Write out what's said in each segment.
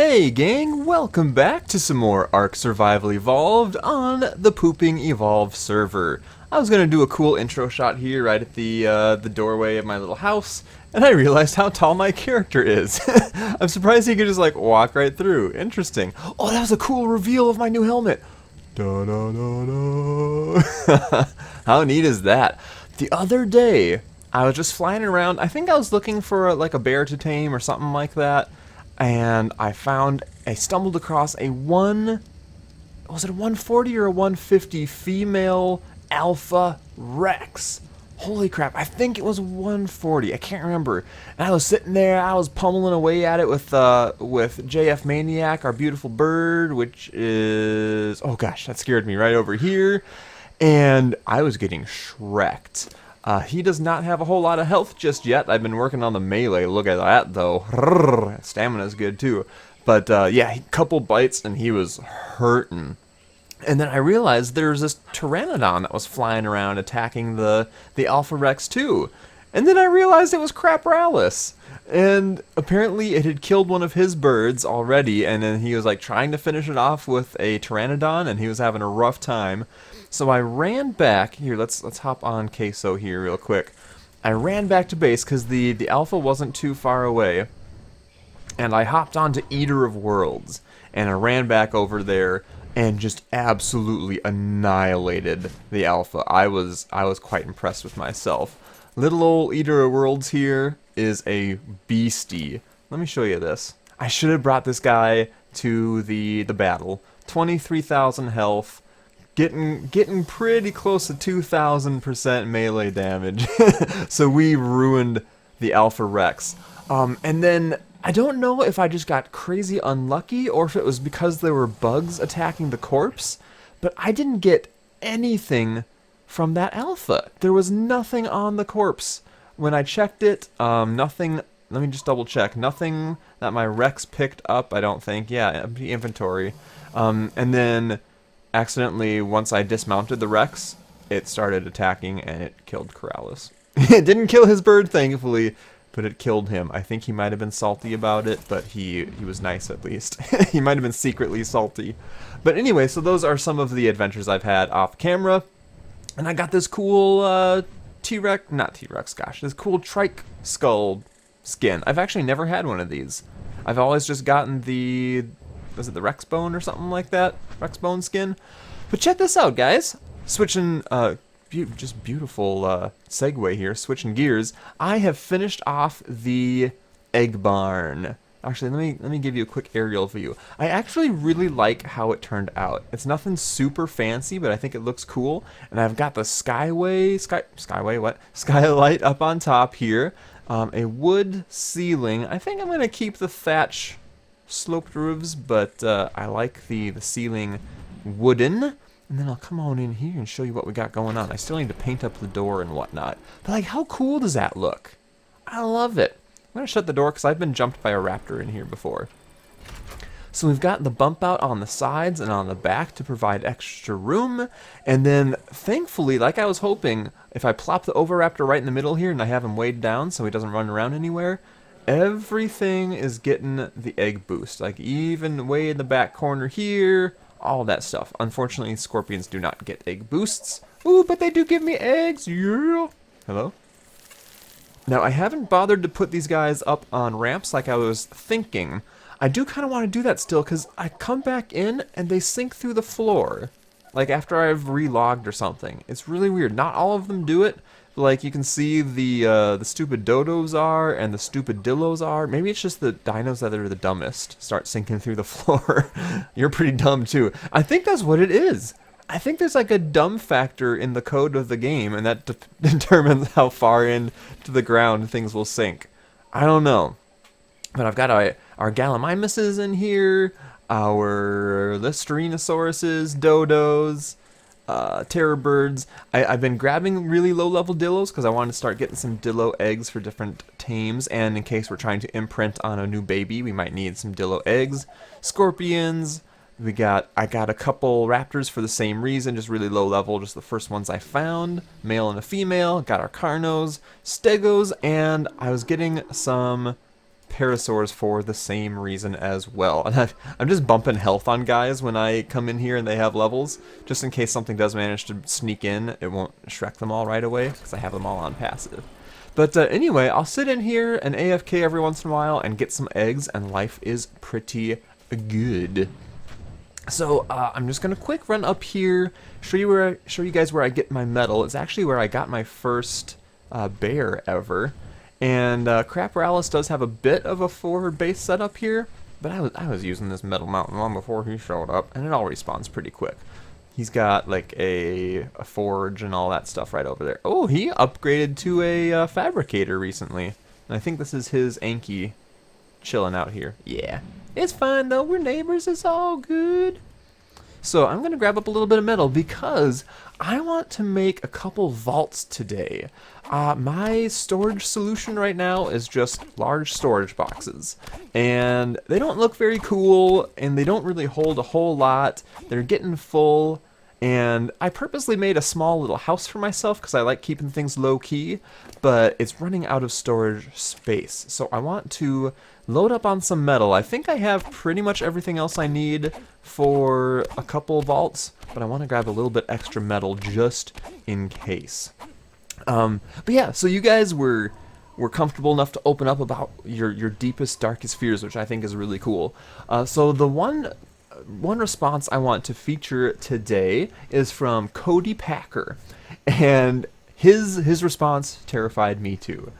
Hey gang, welcome back to some more Ark Survival Evolved on the Pooping Evolve server. I was gonna do a cool intro shot here right at the doorway of my little house, and I realized how tall my character is. I'm surprised he could just like walk right through. Interesting. Oh, that was a cool reveal of my new helmet. Da da da da. How neat is that? The other day, I was just flying around. I think I was looking for like a bear to tame or something like that. And I stumbled across was it a 140 or a 150 female alpha Rex? Holy crap, I think it was 140, I can't remember. And I was sitting there, I was pummeling away at it with JF Maniac, our beautiful bird, which is, oh gosh, that scared me right over here. And I was getting shreked. He does not have a whole lot of health just yet. I've been working on the melee. Look at that, though. Stamina's good, too. But, yeah, a couple bites, and he was hurting. And then I realized there was this Pteranodon that was flying around attacking the Alpha Rex, too. And then I realized it was Crapralis. And apparently it had killed one of his birds already, and then he was, like, trying to finish it off with a Pteranodon, and he was having a rough time. So I ran back, here, let's hop on Queso here real quick. I ran back to base because the Alpha wasn't too far away. And I hopped onto Eater of Worlds. And I ran back over there and just absolutely annihilated the Alpha. I was quite impressed with myself. Little old Eater of Worlds here is a beastie. Let me show you this. I should have brought this guy to the battle. 23,000 health. Getting pretty close to 2,000% melee damage. So we ruined the Alpha Rex. And then I don't know if I just got crazy unlucky or if it was because there were bugs attacking the corpse, but I didn't get anything from that Alpha. There was nothing on the corpse. When I checked it, nothing, let me just double check, nothing that my Rex picked up, I don't think. Yeah, empty inventory. And then accidentally, once I dismounted the Rex, it started attacking and it killed Corrales. It didn't kill his bird, thankfully, but it killed him. I think he might have been salty about it, but he was nice at least. He might have been secretly salty. But anyway, so those are some of the adventures I've had off camera. And I got this cool T-Rex, not T-Rex, gosh, this cool trike skull skin. I've actually never had one of these. I've always just gotten the, was it the Rex bone or something like that? Rex bone skin. But check this out, guys. Switching, just beautiful segue here. Switching gears. I have finished off the egg barn. Actually, let me give you a quick aerial view. I actually really like how it turned out. It's nothing super fancy, but I think it looks cool. And I've got the skylight up on top here. A wood ceiling. I think I'm gonna keep the thatch sloped roofs, but I like the ceiling wooden. And then I'll come on in here and show you what we got going on. I still need to paint up the door and whatnot. But like, how cool does that look? I love it. I'm gonna shut the door because I've been jumped by a raptor in here before. So we've got the bump out on the sides and on the back to provide extra room. And then thankfully, like I was hoping, if I plop the Oviraptor right in the middle here and I have him weighed down so he doesn't run around anywhere, everything is getting the egg boost. Like even way in the back corner here, all that stuff. Unfortunately, scorpions do not get egg boosts. Ooh, but they do give me eggs. Yeah. Hello? Now, I haven't bothered to put these guys up on ramps like I was thinking. I do kind of want to do that still because I come back in and they sink through the floor. Like after I've relogged or something. It's really weird. Not all of them do it. Like you can see the stupid dodos are and the stupid dillos are. Maybe it's just the dinos that are the dumbest start sinking through the floor. You're pretty dumb too. I think that's what it is. I think there's like a dumb factor in the code of the game, and that determines how far into the ground things will sink. I don't know. But I've got our Gallimimuses in here, our Listerenosauruses, dodos, terror birds. I've been grabbing really low-level dillos because I want to start getting some dillo eggs for different tames, and in case we're trying to imprint on a new baby, we might need some dillo eggs. Scorpions. I got a couple raptors for the same reason, just really low level, just the first ones I found, male and a female. Got our Carnos, Stegos, and I was getting some parasaurs for the same reason as well. And I'm just bumping health on guys when I come in here and they have levels, just in case something does manage to sneak in. It won't Shrek them all right away, because I have them all on passive. But anyway, I'll sit in here and AFK every once in a while and get some eggs, and life is pretty good. So I'm just gonna quick run up here, show you guys where I get my metal. It's actually where I got my first bear ever. And Craporalis does have a bit of a forward base setup here, but I was using this metal mountain long before he showed up, and it all respawns pretty quick. He's got like a forge and all that stuff right over there. Oh, he upgraded to a fabricator recently. And I think this is his Anki chilling out here. Yeah, it's fine though. We're neighbors. It's all good. So I'm going to grab up a little bit of metal because I want to make a couple vaults today. My storage solution right now is just large storage boxes. And they don't look very cool, and they don't really hold a whole lot. They're getting full. And I purposely made a small little house for myself because I like keeping things low-key, but it's running out of storage space. So I want to load up on some metal. I think I have pretty much everything else I need for a couple vaults, but I want to grab a little bit extra metal just in case. But yeah, so you guys were comfortable enough to open up about your deepest, darkest fears, which I think is really cool. So the one response I want to feature today is from Cody Packer, and his response terrified me too.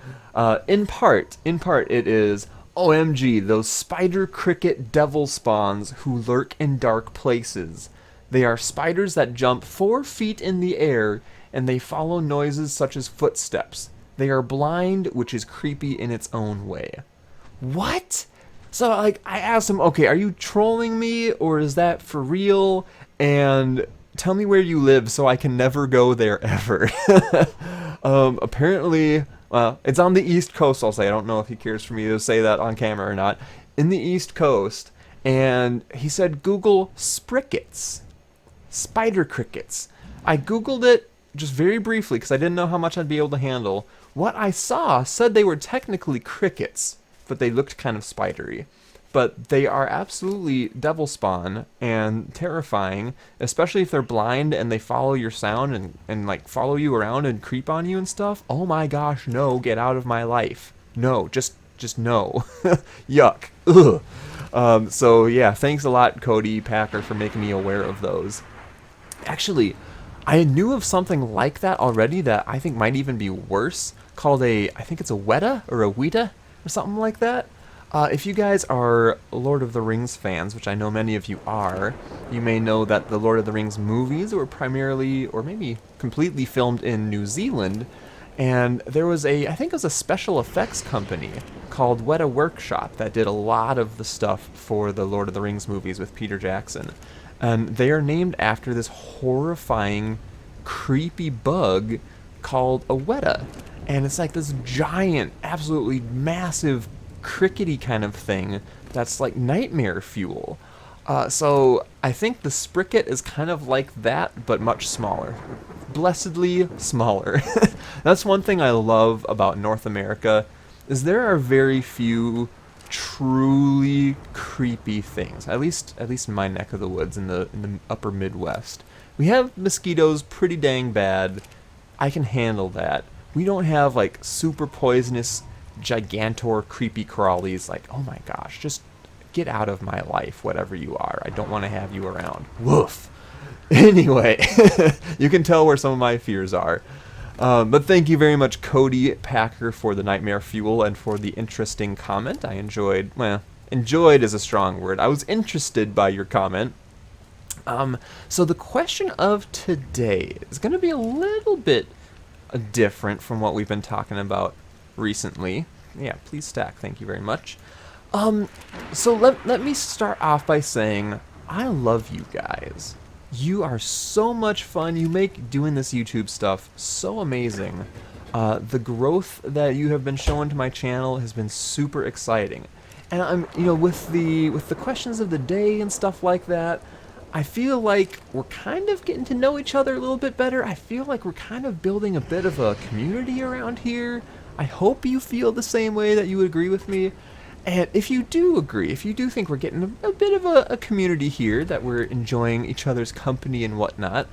In part it is, OMG, those spider cricket devil spawns who lurk in dark places. They are spiders that jump 4 feet in the air, and they follow noises such as footsteps. They are blind, which is creepy in its own way. What? So, like, I asked him, okay, are you trolling me, or is that for real? And tell me where you live so I can never go there ever. Apparently, well, it's on the East Coast, I'll say. I don't know if he cares for me to say that on camera or not. In the East Coast, and he said, Google sprickets. Spider crickets. I Googled it just very briefly because I didn't know how much I'd be able to handle. What I saw said they were technically crickets, but they looked kind of spidery. But they are absolutely devil spawn and terrifying, especially if they're blind and they follow your sound and like follow you around and creep on you and stuff. Oh my gosh, no, get out of my life. No, just no. Yuck. Ugh. So yeah, thanks a lot, Cody Packer, for making me aware of those. Actually, I knew of something like that already that I think might even be worse, called I think it's a Weta or a Weta or something like that. If you guys are Lord of the Rings fans, which I know many of you are, you may know that the Lord of the Rings movies were primarily, or maybe completely, filmed in New Zealand, and there was I think it was a special effects company called Weta Workshop that did a lot of the stuff for the Lord of the Rings movies with Peter Jackson. And they are named after this horrifying, creepy bug called a Weta. And it's like this giant, absolutely massive, crickety kind of thing that's like nightmare fuel. So I think the spricket is kind of like that, but much smaller. Blessedly smaller. That's one thing I love about North America, is there are very few truly creepy things. At least in my neck of the woods, in the upper Midwest. We have mosquitoes pretty dang bad. I can handle that. We don't have like super poisonous gigantor creepy crawlies. Like, oh my gosh, just get out of my life, whatever you are. I don't want to have you around. Woof. Anyway, you can tell where some of my fears are. But thank you very much, Cody Packer, for the nightmare fuel and for the interesting comment. I enjoyed, well, enjoyed is a strong word. I was interested by your comment. So the question of today is going to be a little bit different from what we've been talking about recently. Yeah, please stack. Thank you very much. So let me start off by saying I love you guys. You are so much fun. You make doing this YouTube stuff so amazing. The growth that you have been showing to my channel has been super exciting. And I'm, with the questions of the day and stuff like that, I feel like we're kind of getting to know each other a little bit better. I feel like we're kind of building a bit of a community around here. I hope you feel the same way, that you would agree with me. And if you do agree, if you do think we're getting a bit of a community here, that we're enjoying each other's company and whatnot,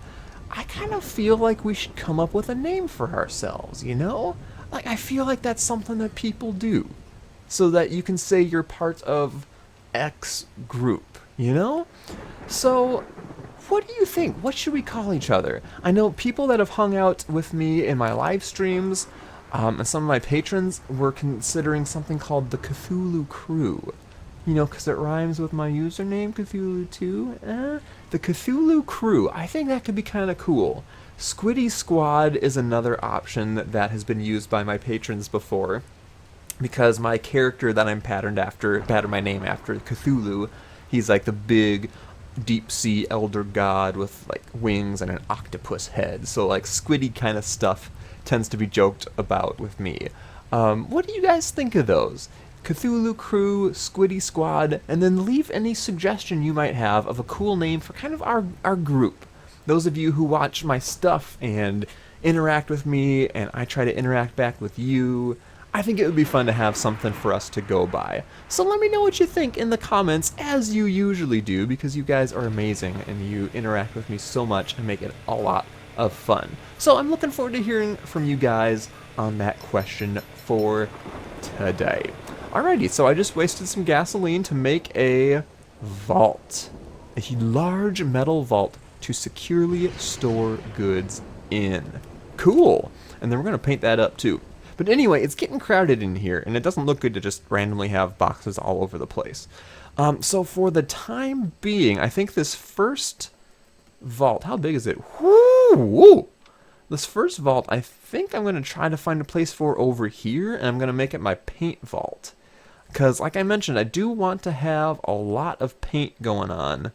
I kind of feel like we should come up with a name for ourselves, you know? Like, I feel like that's something that people do. So that you can say you're part of X group, you know? So, what do you think? What should we call each other? I know people that have hung out with me in my live streams, and some of my patrons were considering something called the Cthulhu Crew. You know, because it rhymes with my username, CthulhuToo. The Cthulhu Crew. I think that could be kind of cool. Squiddy Squad is another option that has been used by my patrons before, because my character that I'm pattern my name after, Cthulhu, he's like the big deep sea elder god with like wings and an octopus head. So like squiddy kind of stuff tends to be joked about with me. What do you guys think of those? Cthulhu Crew, Squiddy Squad, and then leave any suggestion you might have of a cool name for kind of our group. Those of you who watch my stuff and interact with me, and I try to interact back with you, I think it would be fun to have something for us to go by. So let me know what you think in the comments, as you usually do, because you guys are amazing and you interact with me so much and make it a lot of fun. So I'm looking forward to hearing from you guys on that question for today. Alrighty, so I just wasted some gasoline to make a vault. A large metal vault to securely store goods in. Cool! And then we're going to paint that up too. But anyway, it's getting crowded in here, and it doesn't look good to just randomly have boxes all over the place. So for the time being, I think this first vault, how big is it? Woo! This first vault, I think I'm going to try to find a place for over here, and I'm going to make it my paint vault. Because, like I mentioned, I do want to have a lot of paint going on.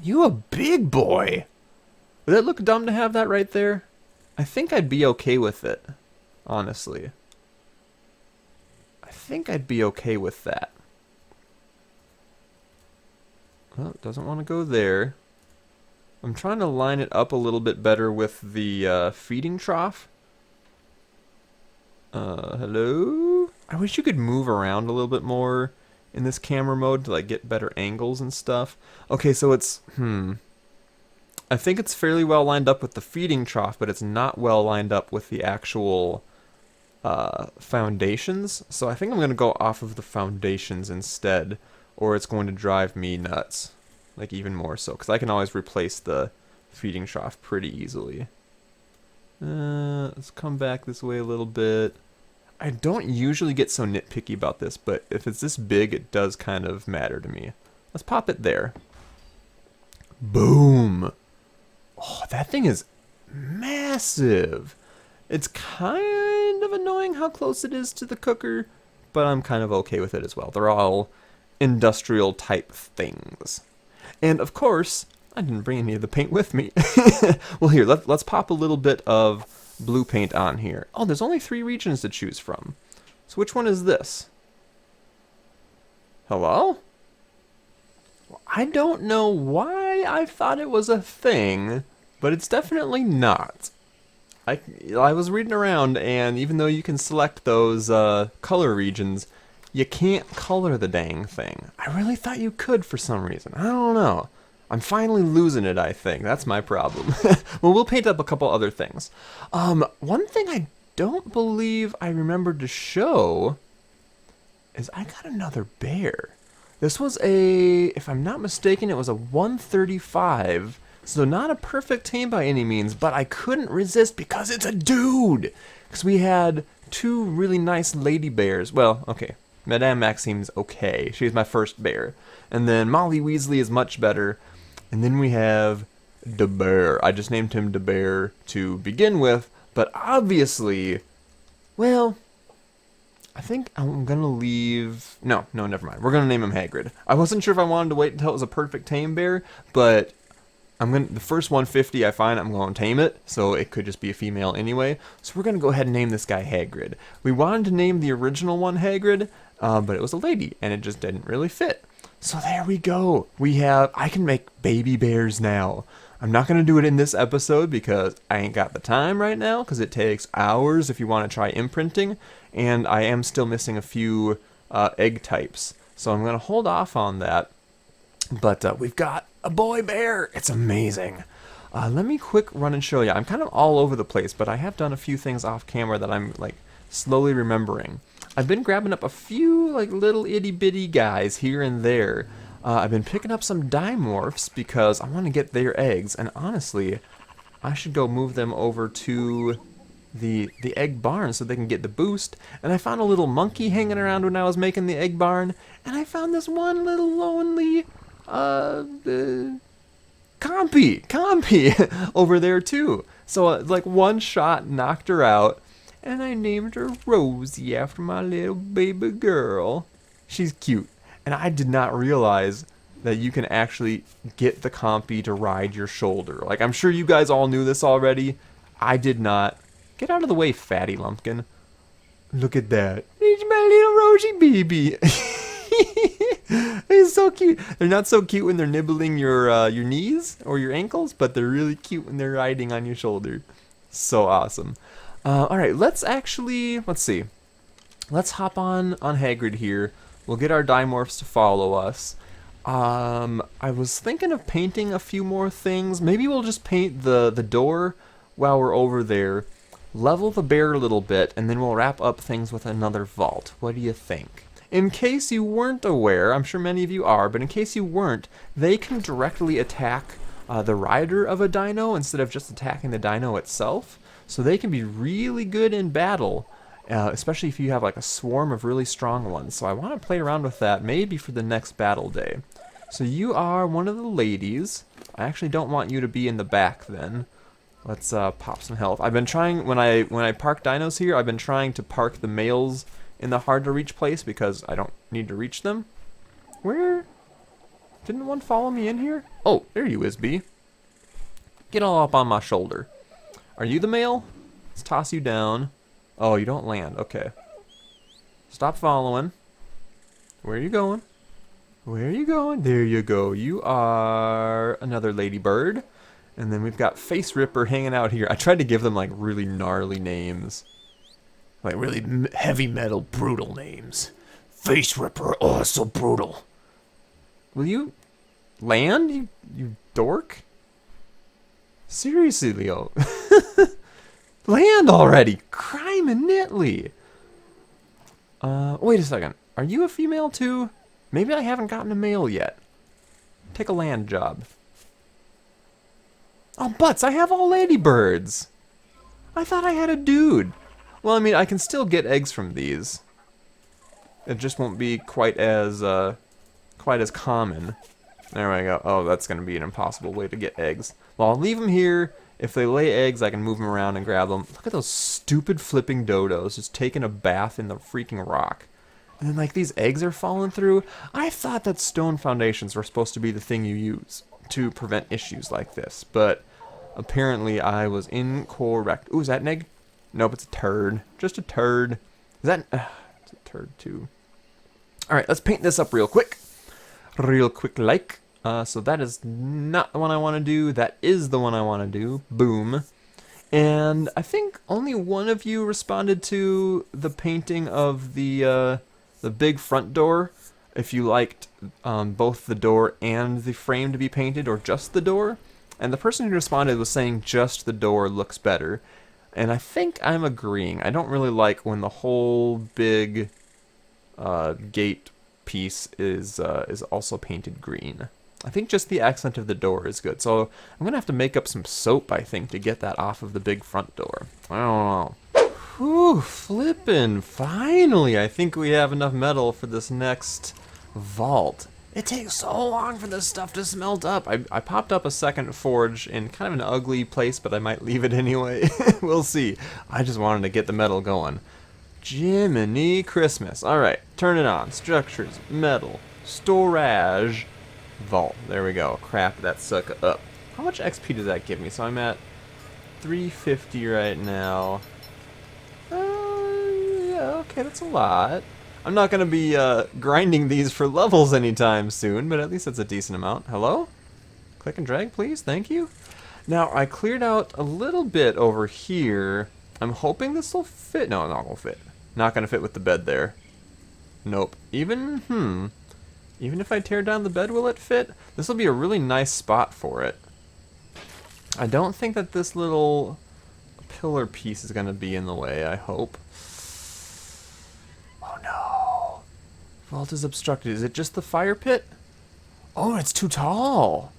You a big boy! Would that look dumb to have that right there? I think I'd be okay with it, honestly. I think I'd be okay with that. Well, it doesn't want to go there. I'm trying to line it up a little bit better with the feeding trough. Hello? I wish you could move around a little bit more in this camera mode to like get better angles and stuff. Okay, so it's, I think it's fairly well lined up with the feeding trough, but it's not well lined up with the actual foundations. So I think I'm going to go off of the foundations instead, or it's going to drive me nuts. Like even more so, because I can always replace the feeding trough pretty easily. Let's come back this way a little bit. I don't usually get so nitpicky about this, but if it's this big, it does kind of matter to me. Let's pop it there. Boom! Oh, that thing is massive. It's kind of annoying how close it is to the cooker, but I'm kind of okay with it as well. They're all industrial type things. And of course, I didn't bring any of the paint with me. Well, here, let's pop a little bit of blue paint on here. Oh, there's only 3 regions to choose from. So which one is this? Hello? Well, I don't know why I thought it was a thing, but it's definitely not. I was reading around, and even though you can select those color regions, you can't color the dang thing. I really thought you could for some reason. I don't know. I'm finally losing it, I think. That's my problem. Well, we'll paint up a couple other things. One thing I don't believe I remembered to show is I got another bear. This was if I'm not mistaken, it was a 135. So not a perfect tame by any means, but I couldn't resist because it's a dude. Because we had 2 really nice lady bears. Well, okay. Madame Maxime's okay. She's my first bear. And then Molly Weasley is much better. And then we have Da Bear. I just named him Da Bear to begin with, but obviously, well, I think I'm going to leave... No, never mind. We're going to name him Hagrid. I wasn't sure if I wanted to wait until it was a perfect tame bear, but the first 150 I find, I'm going to tame it, so it could just be a female anyway. So we're going to go ahead and name this guy Hagrid. We wanted to name the original one Hagrid, but it was a lady, and it just didn't really fit. So there we go. I can make baby bears now. I'm not going to do it in this episode because I ain't got the time right now, because it takes hours if you want to try imprinting, and I am still missing a few egg types. So I'm going to hold off on that. But we've got a boy bear. It's amazing. Let me quick run and show you. I'm kind of all over the place, but I have done a few things off camera that I'm like slowly remembering. I've been grabbing up a few like little itty bitty guys here and there. I've been picking up some dimorphs because I want to get their eggs, and honestly, I should go move them over to the egg barn so they can get the boost. And I found a little monkey hanging around when I was making the egg barn, and I found this one little lonely compy over there too. So like one shot knocked her out, and I named her Rosie after my little baby girl. She's cute. And I did not realize that you can actually get the compy to ride your shoulder. Like, I'm sure you guys all knew this already. I did not. Get out of the way, fatty lumpkin. Look at that. It's my little Rosie baby. It's so cute. They're not so cute when they're nibbling your knees or your ankles, but they're really cute when they're riding on your shoulder. So awesome. All right, let's see. Let's hop on Hagrid here. We'll get our dimorphs to follow us. I was thinking of painting a few more things. Maybe we'll just paint the door while we're over there. Level the bear a little bit, and then we'll wrap up things with another vault. What do you think? In case you weren't aware, I'm sure many of you are, but in case you weren't, they can directly attack the rider of a dino instead of just attacking the dino itself. So they can be really good in battle. Especially if you have like a swarm of really strong ones. So I want to play around with that maybe for the next battle day. So you are one of the ladies. I actually don't want you to be in the back then. Let's pop some health. I've been trying, when I park dinos here, I've been trying to park the males in the hard to reach place because I don't need to reach them. Where? Didn't one follow me in here? Oh, there you is, B. Get all up on my shoulder. Are you the male? Let's toss you down. Oh, you don't land. Okay. Stop following. Where are you going? Where are you going? There you go. You are another ladybird. And then we've got Face Ripper hanging out here. I tried to give them like really gnarly names. Like really heavy metal, brutal names. Face Ripper. Oh, so brutal. Will you land, you dork? Seriously, Leo. Land already! Crime and Nitley! Wait a second. Are you a female too? Maybe I haven't gotten a male yet. Take a land job. Oh, butts! I have all ladybirds! I thought I had a dude. Well, I mean, I can still get eggs from these. It just won't be quite as common. There we go. Oh, that's gonna be an impossible way to get eggs. Well, I'll leave them here. If they lay eggs, I can move them around and grab them. Look at those stupid flipping dodos just taking a bath in the freaking rock. And then, like, these eggs are falling through. I thought that stone foundations were supposed to be the thing you use to prevent issues like this. But apparently I was incorrect. Ooh, is that an egg? Nope, it's a turd. Just a turd. Is that... it's a turd, too. Alright, let's paint this up real quick. Real quick like. So that is not the one I want to do. That is the one I want to do. Boom. And I think only one of you responded to the painting of the big front door. If you liked both the door and the frame to be painted, or just the door. And the person who responded was saying just the door looks better. And I think I'm agreeing. I don't really like when the whole big gate piece is also painted green. I think just the accent of the door is good. So I'm going to have to make up some soap, I think, to get that off of the big front door. I don't know. Whew, flippin'. Finally, I think we have enough metal for this next vault. It takes so long for this stuff to smelt up. I popped up a second forge in kind of an ugly place, but I might leave it anyway. We'll see. I just wanted to get the metal going. Jiminy Christmas. Alright, turn it on. Structures, metal, storage, vault. There we go. Craft that sucker up. How much XP does that give me? So I'm at 350 right now. Yeah, okay, that's a lot. I'm not going to be grinding these for levels anytime soon, but at least that's a decent amount. Hello? Click and drag, please. Thank you. Now, I cleared out a little bit over here. I'm hoping this will fit. No, not gonna fit. Not gonna fit with the bed there. Nope. Even if I tear down the bed, will it fit? This will be a really nice spot for it. I don't think that this little pillar piece is gonna be in the way, I hope. Oh no. Vault is obstructed. Is it just the fire pit? Oh, it's too tall.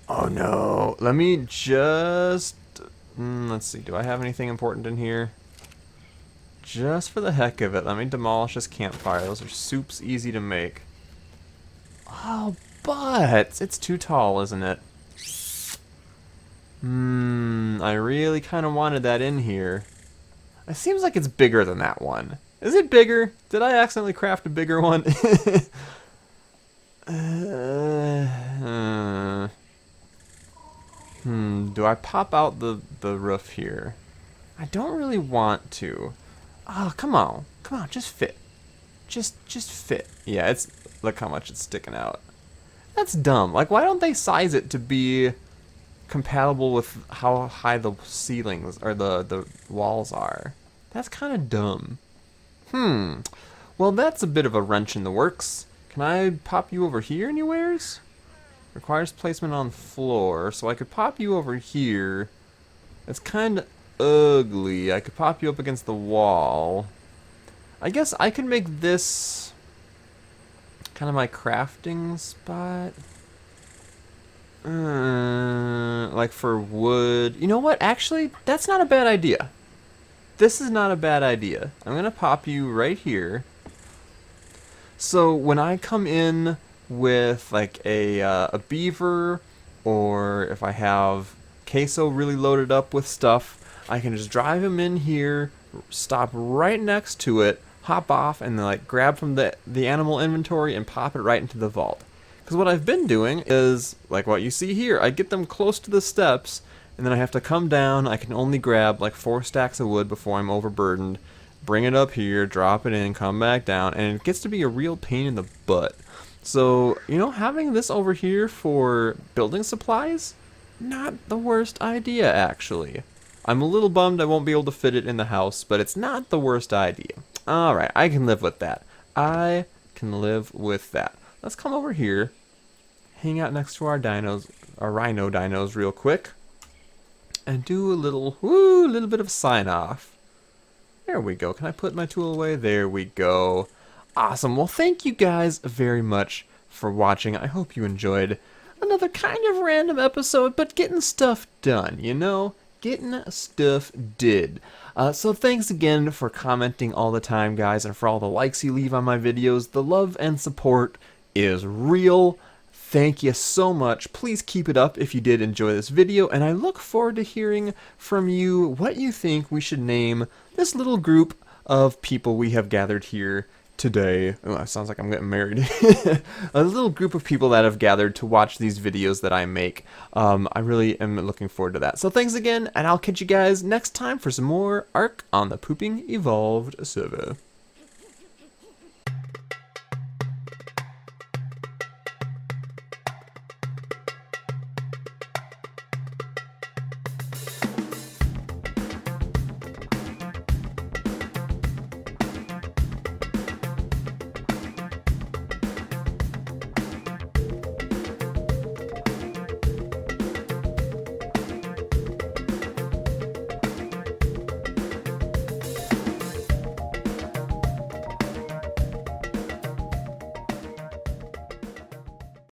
Oh no. Let me just... let's see. Do I have anything important in here? Just for the heck of it, let me demolish this campfire. Those are soups easy to make. Oh, but it's too tall, isn't it? I really kind of wanted that in here. It seems like it's bigger than that one. Is it bigger? Did I accidentally craft a bigger one? Do I pop out the roof here? I don't really want to. Oh, come on. Come on, just fit. Just fit. Yeah, it's... Look how much it's sticking out. That's dumb. Like, why don't they size it to be compatible with how high the ceilings or the walls are? That's kind of dumb. Well, that's a bit of a wrench in the works. Can I pop you over here anywheres? Requires placement on floor, so I could pop you over here. It's kind of ugly. I could pop you up against the wall. I guess I could make this kind of my crafting spot. Like for wood. You know what? Actually, that's not a bad idea. This is not a bad idea. I'm going to pop you right here. So when I come in with like a beaver, or if I have queso really loaded up with stuff, I can just drive him in here, stop right next to it, hop off, and then like grab from the animal inventory and pop it right into the vault. Because what I've been doing is, like what you see here, I get them close to the steps, and then I have to come down. I can only grab like 4 stacks of wood before I'm overburdened, bring it up here, drop it in, come back down, and it gets to be a real pain in the butt. So, you know, having this over here for building supplies, not the worst idea, actually. I'm a little bummed I won't be able to fit it in the house, but it's not the worst idea. Alright, I can live with that. I can live with that. Let's come over here, hang out next to our dinos, our rhino dinos real quick, and do a little bit of sign off. There we go. Can I put my tool away? There we go. Awesome. Well, thank you guys very much for watching. I hope you enjoyed another kind of random episode, but getting stuff done, you know? Getting stuff did. So thanks again for commenting all the time, guys, and for all the likes you leave on my videos. The love and support is real. Thank you so much. Please keep it up if you did enjoy this video, and I look forward to hearing from you what you think we should name this little group of people we have gathered here today. Oh, that sounds like I'm getting married. A little group of people that have gathered to watch these videos that I make. I really am looking forward to that. So thanks again, and I'll catch you guys next time for some more Ark on the Pooping Evolved server.